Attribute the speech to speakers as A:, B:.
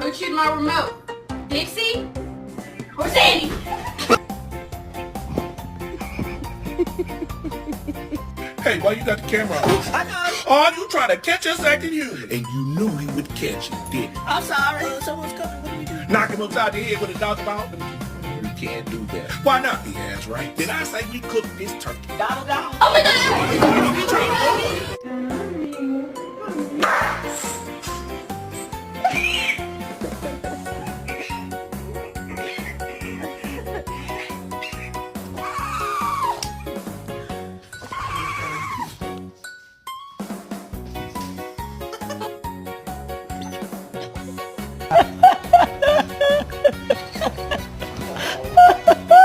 A: Who chewed my remote? Dixie or Sandy?
B: Hey, why you got the camera on?
C: I know.
B: Oh, you trying to catch a second human. And you knew he would catch you, didn't you?
C: I'm sorry. Someone's coming. What do we do?
B: Knock him upside the head with a dodgeball? You can't do that. Why not? He asked, right? Did I say we cook this turkey?
C: Donald.
A: Oh my God!
B: You trying to